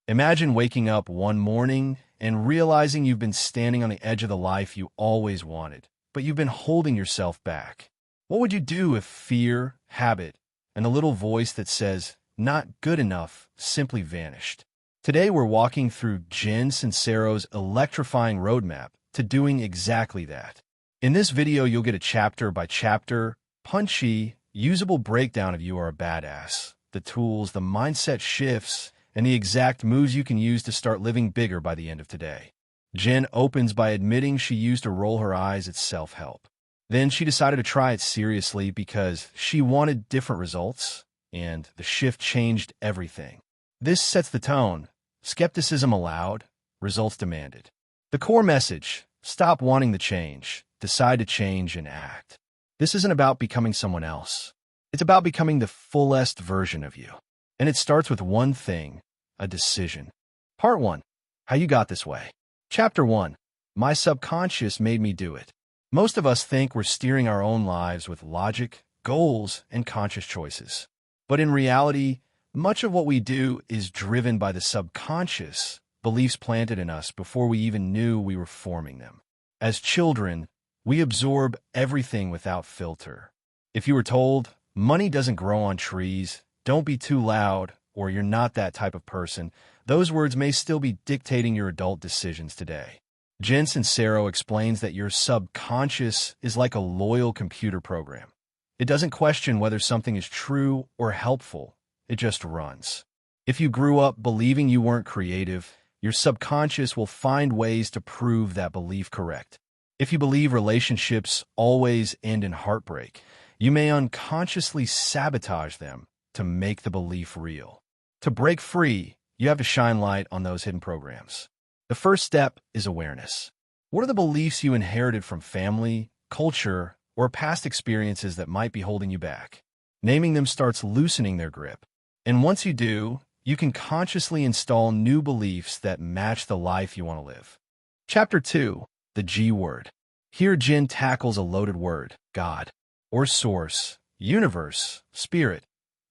Imagine waking up one morning and realizing you've been standing on the edge of the life you always wanted, but you've been holding yourself back. What would you do if fear, habit, and the little voice that says, "not good enough," simply vanished? Today we're walking through Jen Sincero's electrifying roadmap to doing exactly that. In this video, you'll get a chapter-by-chapter, punchy, usable breakdown of You Are a Badass, the tools, the mindset shifts, and the exact moves you can use to start living bigger by the end of today. Jen opens by admitting she used to roll her eyes at self-help. Then she decided to try it seriously because she wanted different results, and the shift changed everything. This sets the tone. Skepticism allowed, results demanded. The core message: stop wanting the change, decide to change and act. This isn't about becoming someone else. It's about becoming the fullest version of you. And it starts with one thing: a decision. Part 1. How you got this way. Chapter 1. My subconscious made me do it. Most of us think we're steering our own lives with logic, goals, and conscious choices. But in reality, much of what we do is driven by the subconscious, beliefs planted in us before we even knew we were forming them. As children, we absorb everything without filter. If you were told, money doesn't grow on trees, don't be too loud, or you're not that type of person, those words may still be dictating your adult decisions today. Jen Sincero explains that your subconscious is like a loyal computer program. It doesn't question whether something is true or helpful. It just runs. If you grew up believing you weren't creative, your subconscious will find ways to prove that belief correct. If you believe relationships always end in heartbreak, you may unconsciously sabotage them to make the belief real. To break free, you have to shine light on those hidden programs. The first step is awareness. What are the beliefs you inherited from family, culture, or past experiences that might be holding you back? Naming them starts loosening their grip. And once you do, you can consciously install new beliefs that match the life you want to live. Chapter 2. The G word. Here Jen tackles a loaded word: God, or source, universe, spirit.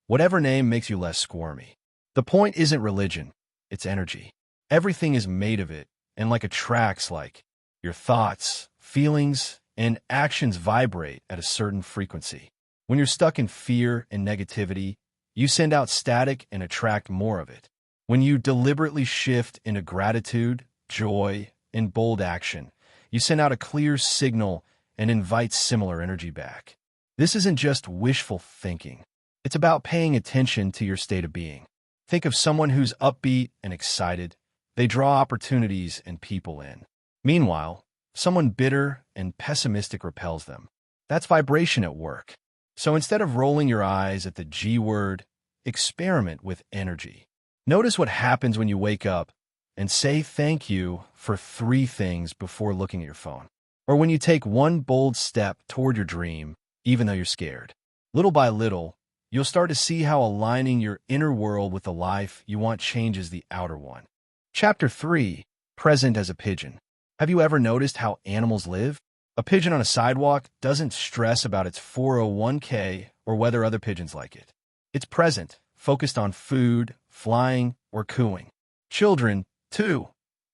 Whatever name makes you less squirmy. The point isn't religion, it's energy. Everything is made of it, and like attracts like, your thoughts, feelings, and actions vibrate at a certain frequency. When you're stuck in fear and negativity, you send out static and attract more of it. When you deliberately shift into gratitude, joy, and bold action, you send out a clear signal and invite similar energy back. This isn't just wishful thinking. It's about paying attention to your state of being. Think of someone who's upbeat and excited. They draw opportunities and people in. Meanwhile, someone bitter and pessimistic repels them. That's vibration at work. So instead of rolling your eyes at the G word, experiment with energy. Notice what happens when you wake up and say thank you for 3 things before looking at your phone. Or when you take one bold step toward your dream, even though you're scared. Little by little, you'll start to see how aligning your inner world with the life you want changes the outer one. Chapter 3. Present as a pigeon. Have you ever noticed how animals live? A pigeon on a sidewalk doesn't stress about its 401k or whether other pigeons like it. It's present, focused on food, flying, or cooing. Children, too,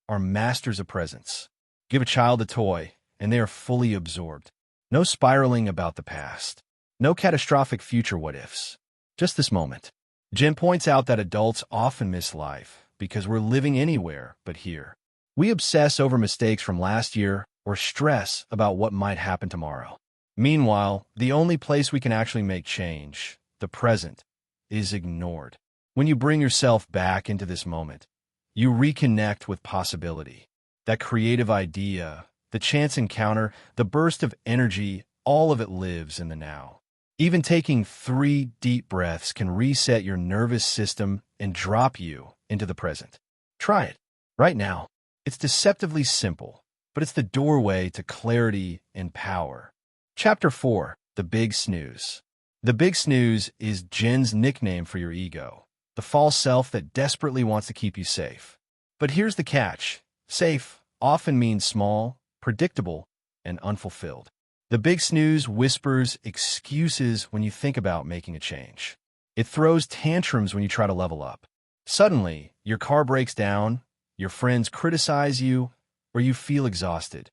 are masters of presence. Give a child a toy, and they are fully absorbed. No spiraling about the past. No catastrophic future what-ifs. Just this moment. Jen points out that adults often miss life because we're living anywhere but here. We obsess over mistakes from last year or stress about what might happen tomorrow. Meanwhile, the only place we can actually make change, the present, is ignored. When you bring yourself back into this moment, you reconnect with possibility. That creative idea, the chance encounter, the burst of energy, all of it lives in the now. Even taking 3 deep breaths can reset your nervous system and drop you into the present. Try it right now. It's deceptively simple, but it's the doorway to clarity and power. Chapter 4. The Big Snooze. The Big Snooze is Jen's nickname for your ego, the false self that desperately wants to keep you safe. But here's the catch. Safe often means small, predictable, and unfulfilled. The Big Snooze whispers excuses when you think about making a change. It throws tantrums when you try to level up. Suddenly, your car breaks down, your friends criticize you, or you feel exhausted.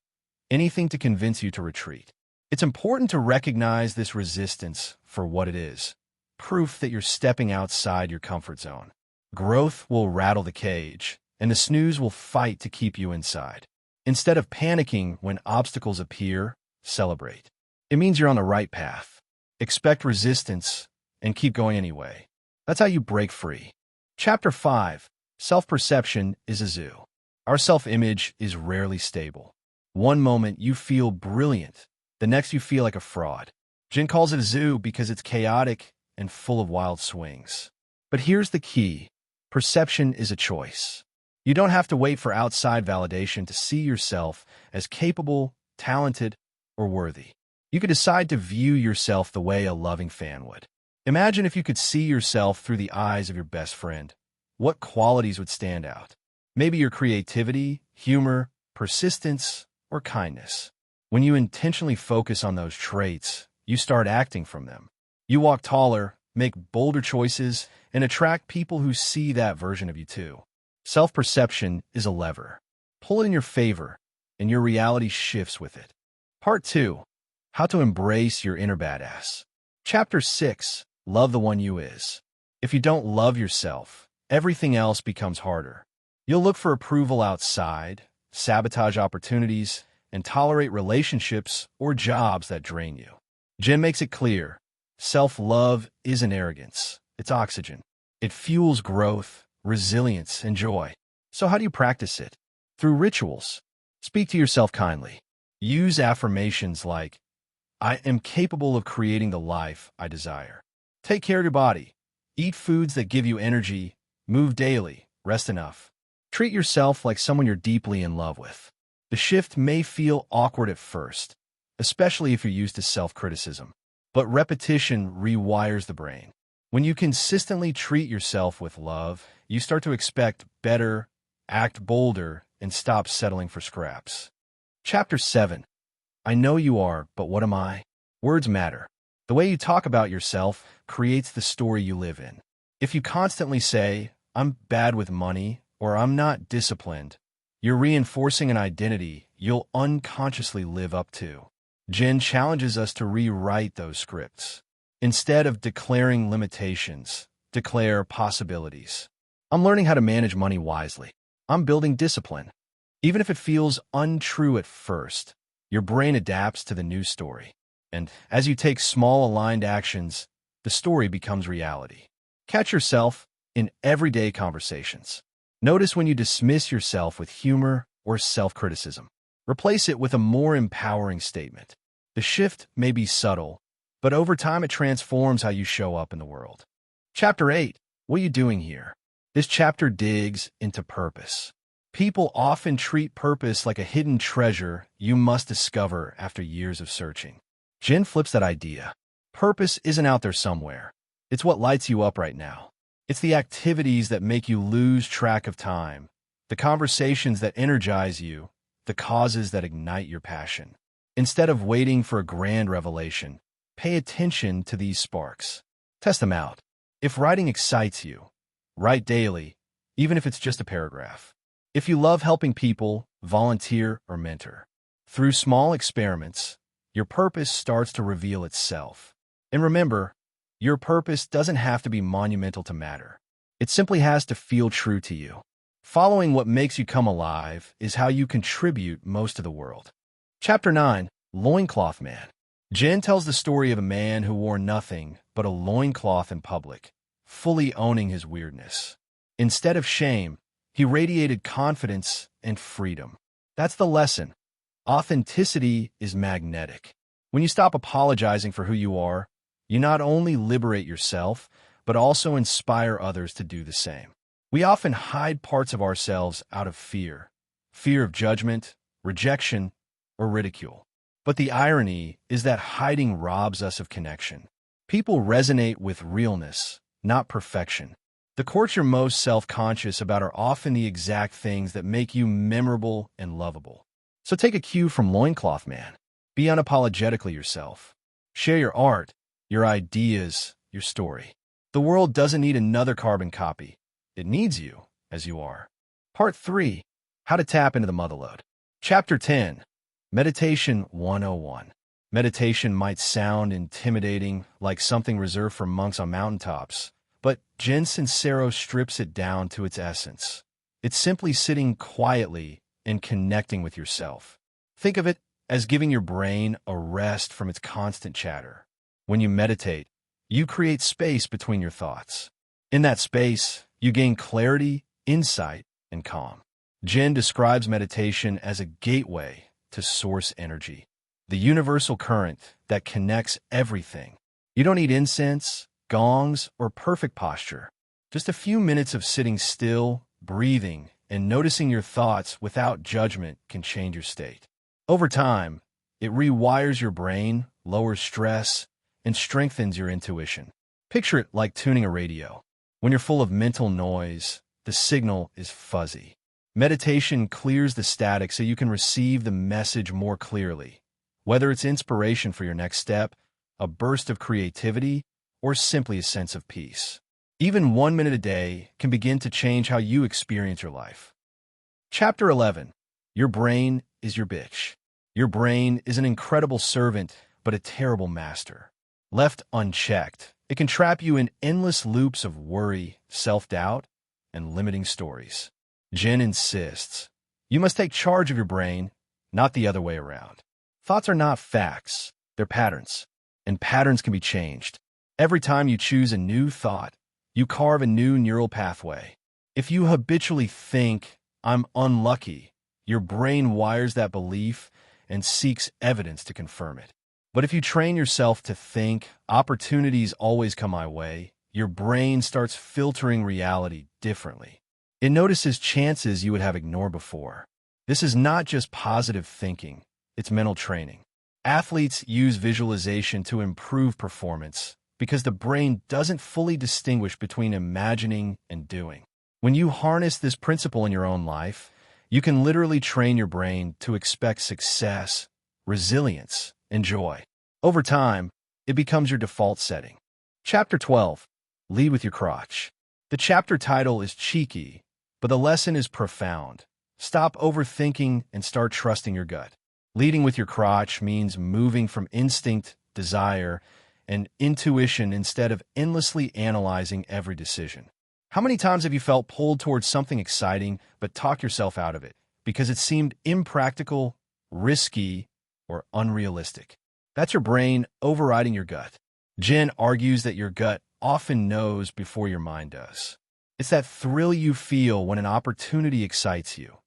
Anything to convince you to retreat. It's important to recognize this resistance for what it is. Proof that you're stepping outside your comfort zone. Growth will rattle the cage, and the snooze will fight to keep you inside. Instead of panicking when obstacles appear, celebrate. It means you're on the right path. Expect resistance and keep going anyway. That's how you break free. Chapter 5. Self-perception is a zoo. Our self-image is rarely stable. One moment you feel brilliant, the next you feel like a fraud. Jen calls it a zoo because it's chaotic and full of wild swings. But here's the key. Perception is a choice. You don't have to wait for outside validation to see yourself as capable, talented, or worthy. You could decide to view yourself the way a loving fan would. Imagine if you could see yourself through the eyes of your best friend. What qualities would stand out? Maybe your creativity, humor, persistence, or kindness. When you intentionally focus on those traits, you start acting from them. You walk taller, make bolder choices, and attract people who see that version of you too. Self-perception is a lever. Pull it in your favor, and your reality shifts with it. Part 2. How to embrace your inner badass. Chapter 6. Love the one you is. If you don't love yourself, everything else becomes harder. You'll look for approval outside, sabotage opportunities, and tolerate relationships or jobs that drain you. Jen makes it clear. Self-love isn't arrogance. It's oxygen. It fuels growth, resilience, and joy. So how do you practice it? Through rituals. Speak to yourself kindly. Use affirmations like, I am capable of creating the life I desire. Take care of your body. Eat foods that give you energy. Move daily. Rest enough. Treat yourself like someone you're deeply in love with. The shift may feel awkward at first, especially if you're used to self-criticism. But repetition rewires the brain. When you consistently treat yourself with love, you start to expect better, act bolder, and stop settling for scraps. Chapter 7. I know you are, but what am I? Words matter. The way you talk about yourself creates the story you live in. If you constantly say, I'm bad with money, or I'm not disciplined, you're reinforcing an identity you'll unconsciously live up to. Jen challenges us to rewrite those scripts. Instead of declaring limitations, declare possibilities. I'm learning how to manage money wisely. I'm building discipline. Even if it feels untrue at first, your brain adapts to the new story. And as you take small aligned actions, the story becomes reality. Catch yourself in everyday conversations. Notice when you dismiss yourself with humor or self-criticism. Replace it with a more empowering statement. The shift may be subtle, but over time it transforms how you show up in the world. Chapter 8. What are you doing here? This chapter digs into purpose. People often treat purpose like a hidden treasure you must discover after years of searching. Jen flips that idea. Purpose isn't out there somewhere. It's what lights you up right now. It's the activities that make you lose track of time, the conversations that energize you, the causes that ignite your passion. Instead of waiting for a grand revelation, pay attention to these sparks. Test them out. If writing excites you, write daily, even if it's just a paragraph. If you love helping people, volunteer or mentor. Through small experiments, your purpose starts to reveal itself. And remember, your purpose doesn't have to be monumental to matter. It simply has to feel true to you. Following what makes you come alive is how you contribute most to the world. Chapter 9. Loincloth Man. Jen tells the story of a man who wore nothing but a loincloth in public, fully owning his weirdness. Instead of shame, he radiated confidence and freedom. That's the lesson. Authenticity is magnetic. When you stop apologizing for who you are, you not only liberate yourself, but also inspire others to do the same. We often hide parts of ourselves out of fear of judgment, rejection, or ridicule. But the irony is that hiding robs us of connection. People resonate with realness, not perfection. The quirks you're most self-conscious about are often the exact things that make you memorable and lovable. So take a cue from Loincloth Man. Be unapologetically yourself. Share your art, your ideas, your story. The world doesn't need another carbon copy. it needs you as you are. Part 3. How to Tap into the Motherlode. Chapter 10. Meditation 101. Meditation might sound intimidating, like something reserved for monks on mountaintops, but Jen Sincero strips it down to its essence. It's simply sitting quietly and connecting with yourself. Think of it as giving your brain a rest from its constant chatter. When you meditate, you create space between your thoughts. In that space, you gain clarity, insight, and calm. Jen describes meditation as a gateway to source energy, the universal current that connects everything. You don't need incense, gongs, or perfect posture. Just a few minutes of sitting still, breathing, and noticing your thoughts without judgment can change your state. Over time, it rewires your brain, lowers stress, and strengthens your intuition. Picture it like tuning a radio. When you're full of mental noise, the signal is fuzzy. Meditation clears the static so you can receive the message more clearly. Whether it's inspiration for your next step, a burst of creativity, or simply a sense of peace. Even 1 minute a day can begin to change how you experience your life. Chapter 11. Your brain is your bitch. Your brain is an incredible servant, but a terrible master. Left unchecked, it can trap you in endless loops of worry, self-doubt, and limiting stories. Jen insists, you must take charge of your brain, not the other way around. Thoughts are not facts, they're patterns, and patterns can be changed. Every time you choose a new thought, you carve a new neural pathway. If you habitually think, I'm unlucky, your brain wires that belief and seeks evidence to confirm it. But if you train yourself to think, opportunities always come my way, your brain starts filtering reality differently. It notices chances you would have ignored before. This is not just positive thinking, it's mental training. Athletes use visualization to improve performance because the brain doesn't fully distinguish between imagining and doing. When you harness this principle in your own life, you can literally train your brain to expect success, resilience, and joy. Over time, it becomes your default setting. Chapter 12. Lead with your crotch. The chapter title is cheeky, but the lesson is profound. Stop overthinking and start trusting your gut. Leading with your crotch means moving from instinct, desire, and intuition instead of endlessly analyzing every decision. How many times have you felt pulled towards something exciting but talk yourself out of it because it seemed impractical, risky, or unrealistic? That's your brain overriding your gut. Jen argues that your gut often knows before your mind does. It's that thrill you feel when an opportunity excites you,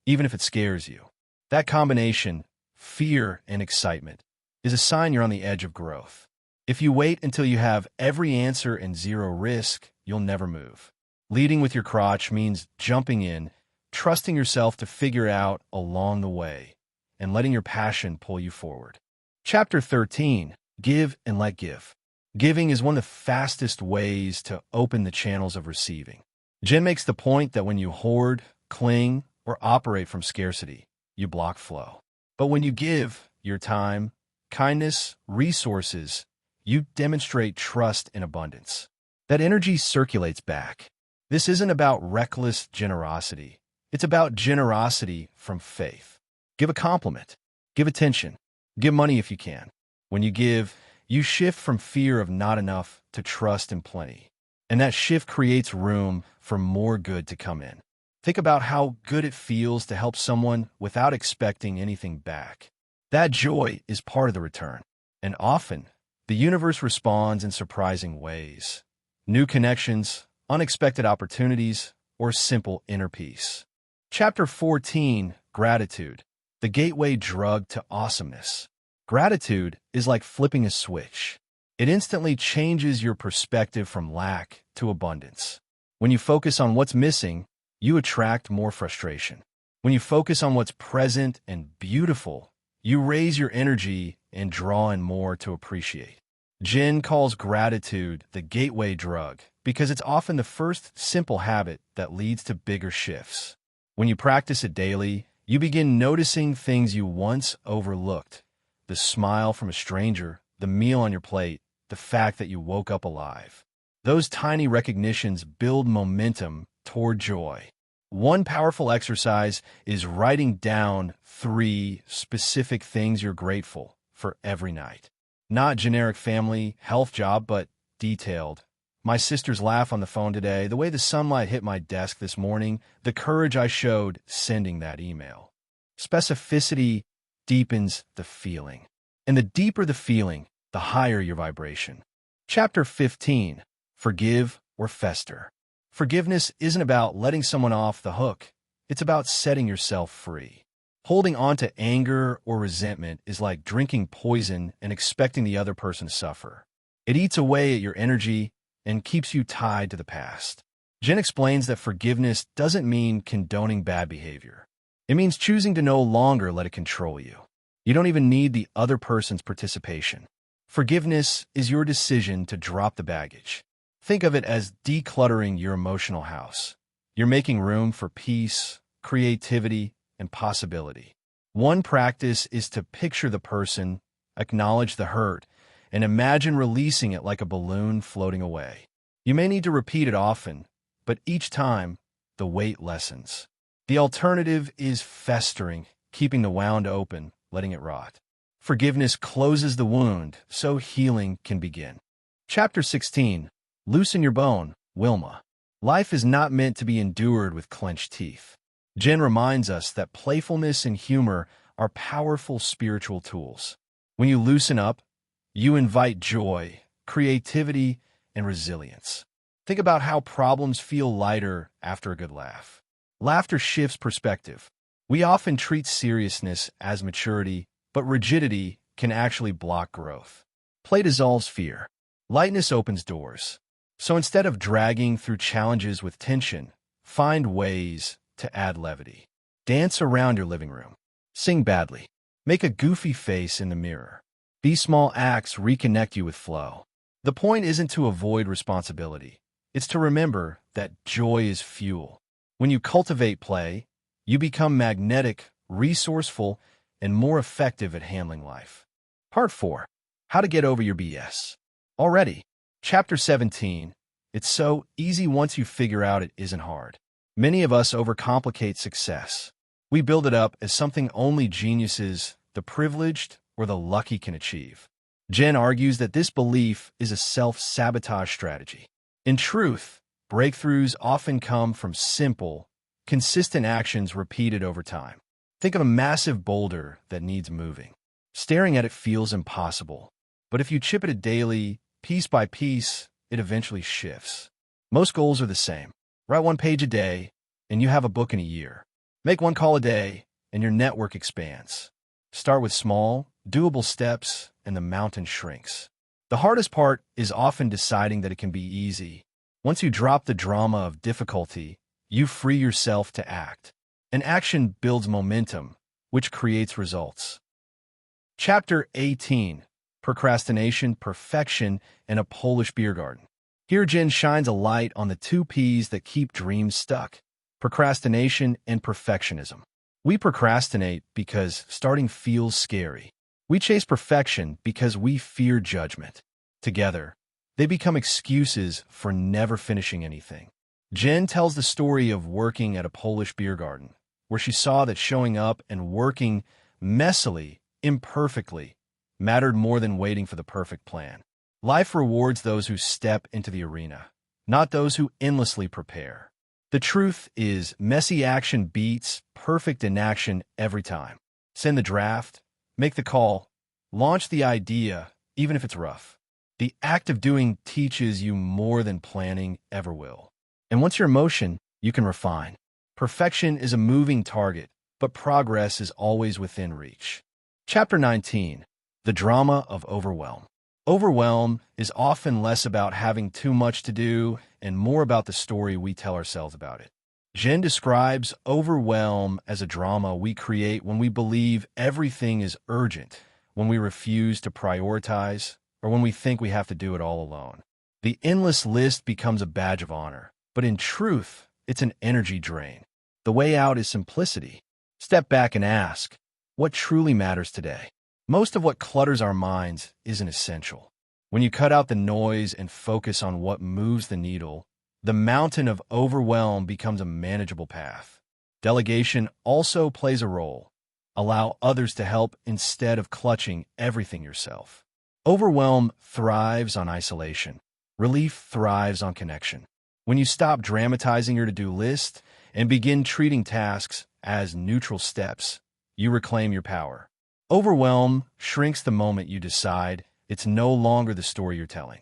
even if it scares you. That combination, fear and excitement, is a sign you're on the edge of growth. If you wait until you have every answer and zero risk, you'll never move. Leading with your crotch means jumping in, trusting yourself to figure it out along the way, and letting your passion pull you forward. Chapter 13. Give and let give. Giving is one of the fastest ways to open the channels of receiving. Jen makes the point that when you hoard, cling, or operate from scarcity, you block flow. But when you give your time, kindness, resources, you demonstrate trust and abundance. That energy circulates back. This isn't about reckless generosity. It's about generosity from faith. Give a compliment. Give attention. Give money if you can. When you give, you shift from fear of not enough to trust and plenty. And that shift creates room for more good to come in. Think about how good it feels to help someone without expecting anything back. That joy is part of the return. And often, the universe responds in surprising ways. New connections, unexpected opportunities, or simple inner peace. Chapter 14. Gratitude. The gateway drug to awesomeness. Gratitude is like flipping a switch. It instantly changes your perspective from lack to abundance. When you focus on what's missing, you attract more frustration. When you focus on what's present and beautiful, you raise your energy and draw in more to appreciate. Jen calls gratitude the gateway drug because it's often the first simple habit that leads to bigger shifts. When you practice it daily, you begin noticing things you once overlooked. The smile from a stranger, the meal on your plate, the fact that you woke up alive. Those tiny recognitions build momentum toward joy. One powerful exercise is writing down 3 specific things you're grateful for every night. Not generic family, health, job, but detailed. My sister's laugh on the phone today, the way the sunlight hit my desk this morning, the courage I showed sending that email. Specificity deepens the feeling. And the deeper the feeling, the higher your vibration. Chapter 15. Forgive or Fester. Forgiveness isn't about letting someone off the hook. It's about setting yourself free. Holding on to anger or resentment is like drinking poison and expecting the other person to suffer. It eats away at your energy and keeps you tied to the past. Jen explains that forgiveness doesn't mean condoning bad behavior. It means choosing to no longer let it control you. You don't even need the other person's participation. Forgiveness is your decision to drop the baggage. Think of it as decluttering your emotional house. You're making room for peace, creativity, and possibility. One practice is to picture the person, acknowledge the hurt, and imagine releasing it like a balloon floating away. You may need to repeat it often, but each time, the weight lessens. The alternative is festering, keeping the wound open, letting it rot. Forgiveness closes the wound so healing can begin. Chapter 16. Loosen your bone, Wilma. Life is not meant to be endured with clenched teeth. Jen reminds us that playfulness and humor are powerful spiritual tools. When you loosen up, you invite joy, creativity, and resilience. Think about how problems feel lighter after a good laugh. Laughter shifts perspective. We often treat seriousness as maturity, but rigidity can actually block growth. Play dissolves fear. Lightness opens doors. So instead of dragging through challenges with tension, find ways to add levity. Dance around your living room. Sing badly. Make a goofy face in the mirror. These small acts reconnect you with flow. The point isn't to avoid responsibility. It's to remember that joy is fuel. When you cultivate play, you become magnetic, resourceful, and more effective at handling life. Part 4. How to get over your BS. Already. Chapter 17. It's so easy once you figure out it isn't hard. Many of us overcomplicate success. We build it up as something only geniuses, the privileged, or the lucky can achieve. Jen argues that this belief is a self-sabotage strategy. In truth, breakthroughs often come from simple, consistent actions repeated over time. Think of a massive boulder that needs moving. Staring at it feels impossible, but if you chip at it daily, piece by piece, it eventually shifts. Most goals are the same. Write 1 page a day, and you have a book in a year. Make 1 call a day, and your network expands. Start with small, doable steps, and the mountain shrinks. The hardest part is often deciding that it can be easy. Once you drop the drama of difficulty, you free yourself to act. And action builds momentum, which creates results. Chapter 18. Procrastination, Perfection, and a Polish Beer Garden. Here Jen shines a light on the 2 P's that keep dreams stuck: procrastination and perfectionism. We procrastinate because starting feels scary. We chase perfection because we fear judgment. Together, they become excuses for never finishing anything. Jen tells the story of working at a Polish beer garden, where she saw that showing up and working messily, imperfectly, mattered more than waiting for the perfect plan. Life rewards those who step into the arena, not those who endlessly prepare. The truth is, messy action beats perfect inaction every time. Send the draft, make the call, launch the idea, even if it's rough. The act of doing teaches you more than planning ever will. And once you're in motion, you can refine. Perfection is a moving target, but progress is always within reach. Chapter 19. The Drama of Overwhelm. Overwhelm is often less about having too much to do and more about the story we tell ourselves about it. Jen describes overwhelm as a drama we create when we believe everything is urgent, when we refuse to prioritize, or when we think we have to do it all alone. The endless list becomes a badge of honor, but in truth, it's an energy drain. The way out is simplicity. Step back and ask, what truly matters today? Most of what clutters our minds isn't essential. When you cut out the noise and focus on what moves the needle, The mountain of overwhelm becomes a manageable path. Delegation also plays a role. Allow others to help instead of clutching everything yourself. Overwhelm thrives on isolation. Relief thrives on connection. When you stop dramatizing your to-do list and begin treating tasks as neutral steps, you reclaim your power. Overwhelm shrinks the moment you decide it's no longer the story you're telling.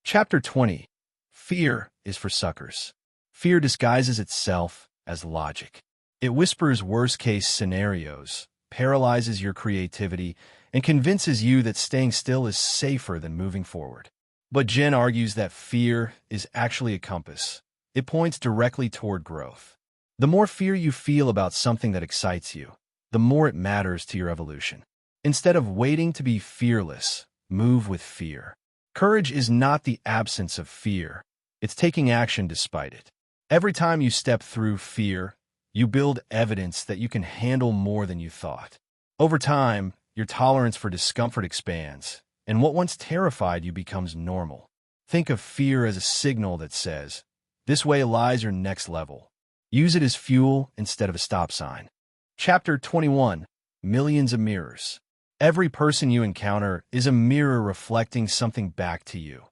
Chapter 20. Fear is for suckers. Fear disguises itself as logic. It whispers worst-case scenarios, paralyzes your creativity, and convinces you that staying still is safer than moving forward. But Jen argues that fear is actually a compass. It points directly toward growth. The more fear you feel about something that excites you, the more it matters to your evolution. Instead of waiting to be fearless, move with fear. Courage is not the absence of fear. It's taking action despite it. Every time you step through fear, you build evidence that you can handle more than you thought. Over time, your tolerance for discomfort expands, and what once terrified you becomes normal. Think of fear as a signal that says, "This way lies your next level." Use it as fuel instead of a stop sign. Chapter 21. Millions of mirrors. Every person you encounter is a mirror reflecting something back to you.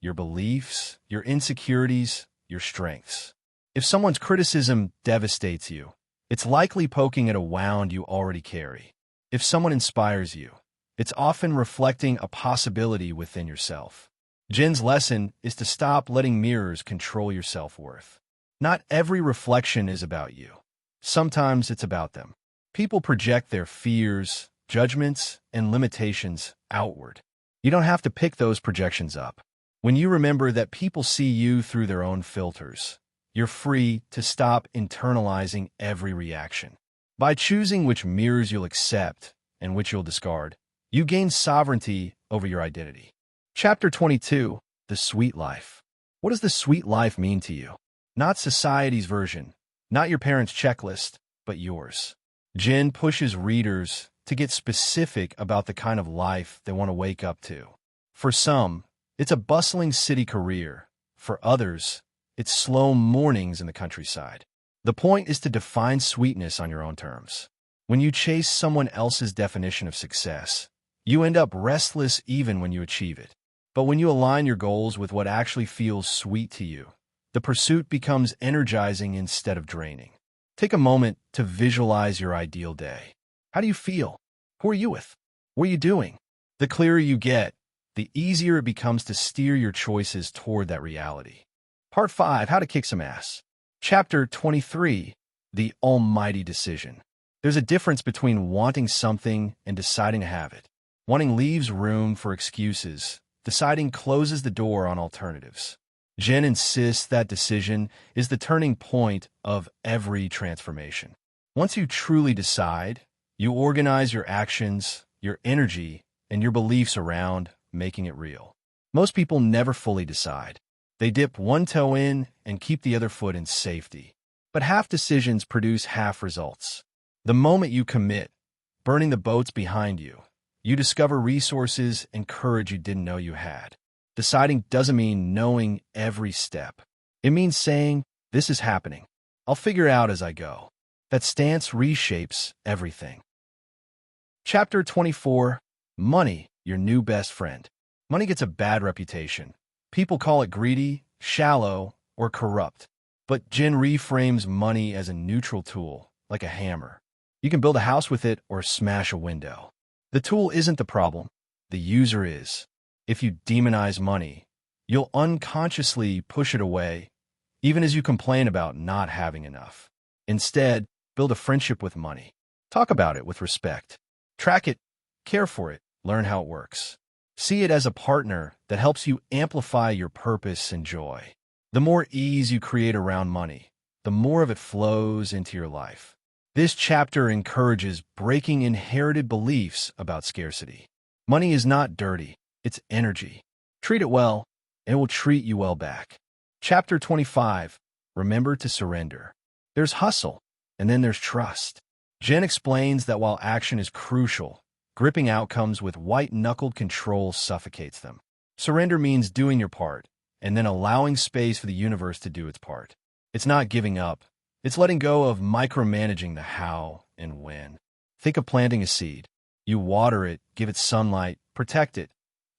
Your beliefs, your insecurities, your strengths. If someone's criticism devastates you, it's likely poking at a wound you already carry. If someone inspires you, it's often reflecting a possibility within yourself. Jen's lesson is to stop letting mirrors control your self-worth. Not every reflection is about you. Sometimes it's about them. People project their fears, judgments, and limitations outward. You don't have to pick those projections up. When you remember that people see you through their own filters, you're free to stop internalizing every reaction. By choosing which mirrors you'll accept and which you'll discard, you gain sovereignty over your identity. Chapter 22. The Sweet Life. What does the sweet life mean to you? Not society's version, not your parents' checklist, but yours. Jen pushes readers to get specific about the kind of life they want to wake up to. For some, it's a bustling city career. For others, it's slow mornings in the countryside. The point is to define sweetness on your own terms. When you chase someone else's definition of success, you end up restless even when you achieve it. But when you align your goals with what actually feels sweet to you, the pursuit becomes energizing instead of draining. Take a moment to visualize your ideal day. How do you feel? Who are you with? What are you doing? The clearer you get, the easier it becomes to steer your choices toward that reality. Part 5. How to Kick Some Ass. Chapter 23. The Almighty Decision. There's a difference between wanting something and deciding to have it. Wanting leaves room for excuses. Deciding closes the door on alternatives. Jen insists that decision is the turning point of every transformation. Once you truly decide, you organize your actions, your energy, and your beliefs around making it real. Most people never fully decide. They dip one toe in and keep the other foot in safety. But half decisions produce half results. The moment you commit, burning the boats behind you, you discover resources and courage you didn't know you had. Deciding doesn't mean knowing every step. It means saying, "This is happening. I'll figure it out as I go." That stance reshapes everything. Chapter 24. Money, your new best friend. Money gets a bad reputation. People call it greedy, shallow, or corrupt. But Jen reframes money as a neutral tool, like a hammer. You can build a house with it or smash a window. The tool isn't the problem. The user is. If you demonize money, you'll unconsciously push it away, even as you complain about not having enough. Instead, build a friendship with money. Talk about it with respect. Track it, care for it, learn how it works. See it as a partner that helps you amplify your purpose and joy. The more ease you create around money, the more of it flows into your life. This chapter encourages breaking inherited beliefs about scarcity. Money is not dirty, it's energy. Treat it well, and it will treat you well back. Chapter 25. Remember to surrender. There's hustle, and then there's trust. Jen explains that while action is crucial, gripping outcomes with white-knuckled control suffocates them. Surrender means doing your part, and then allowing space for the universe to do its part. It's not giving up. It's letting go of micromanaging the how and when. Think of planting a seed. You water it, give it sunlight, protect it,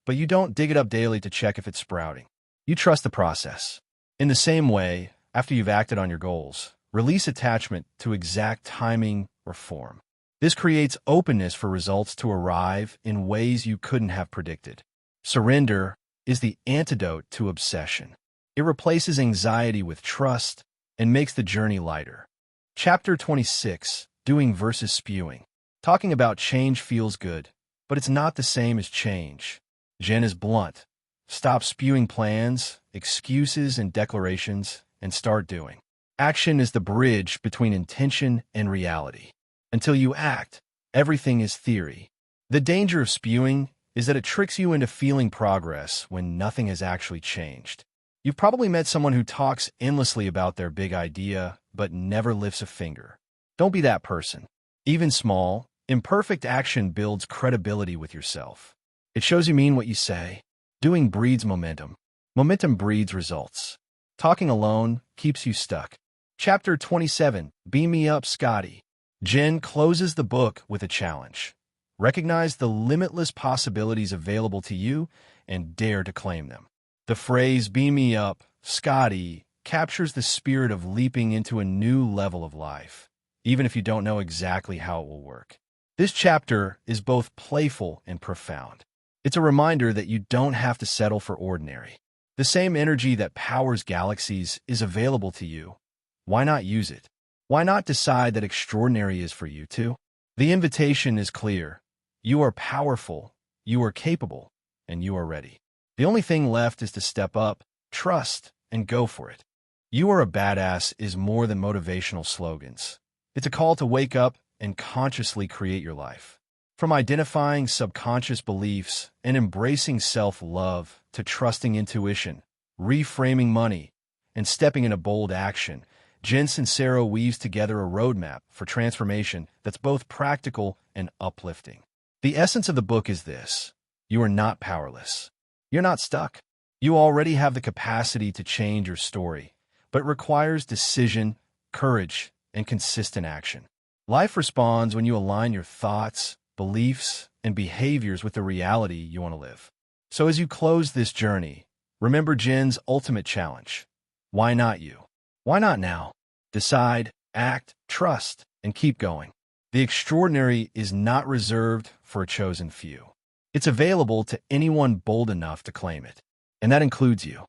but you don't dig it up daily to check if it's sprouting. You trust the process. In the same way, after you've acted on your goals, release attachment to exact timing or form. This creates openness for results to arrive in ways you couldn't have predicted. Surrender is the antidote to obsession. It replaces anxiety with trust and makes the journey lighter. Chapter 26, Doing versus Spewing. Talking about change feels good, but it's not the same as change. Jen is blunt. Stop spewing plans, excuses, and declarations, and start doing. Action is the bridge between intention and reality. Until you act, everything is theory. The danger of spewing is that it tricks you into feeling progress when nothing has actually changed. You've probably met someone who talks endlessly about their big idea, but never lifts a finger. Don't be that person. Even small, imperfect action builds credibility with yourself. It shows you mean what you say. Doing breeds momentum. Momentum breeds results. Talking alone keeps you stuck. Chapter 27, Beam Me Up, Scotty. Jen closes the book with a challenge. Recognize the limitless possibilities available to you and dare to claim them. The phrase, beam me up, Scotty, captures the spirit of leaping into a new level of life, even if you don't know exactly how it will work. This chapter is both playful and profound. It's a reminder that you don't have to settle for ordinary. The same energy that powers galaxies is available to you. Why not use it? Why not decide that extraordinary is for you too? The invitation is clear. You are powerful, you are capable, and you are ready. The only thing left is to step up, trust, and go for it. You are a badass is more than motivational slogans. It's a call to wake up and consciously create your life. From identifying subconscious beliefs and embracing self-love to trusting intuition, reframing money, and stepping into bold action, Jen Sincero weaves together a roadmap for transformation that's both practical and uplifting. The essence of the book is this: you are not powerless. You're not stuck. You already have the capacity to change your story, but it requires decision, courage, and consistent action. Life responds when you align your thoughts, beliefs, and behaviors with the reality you want to live. So as you close this journey, remember Jen's ultimate challenge. Why not you? Why not now? Decide, act, trust, and keep going. The extraordinary is not reserved for a chosen few. It's available to anyone bold enough to claim it. And that includes you.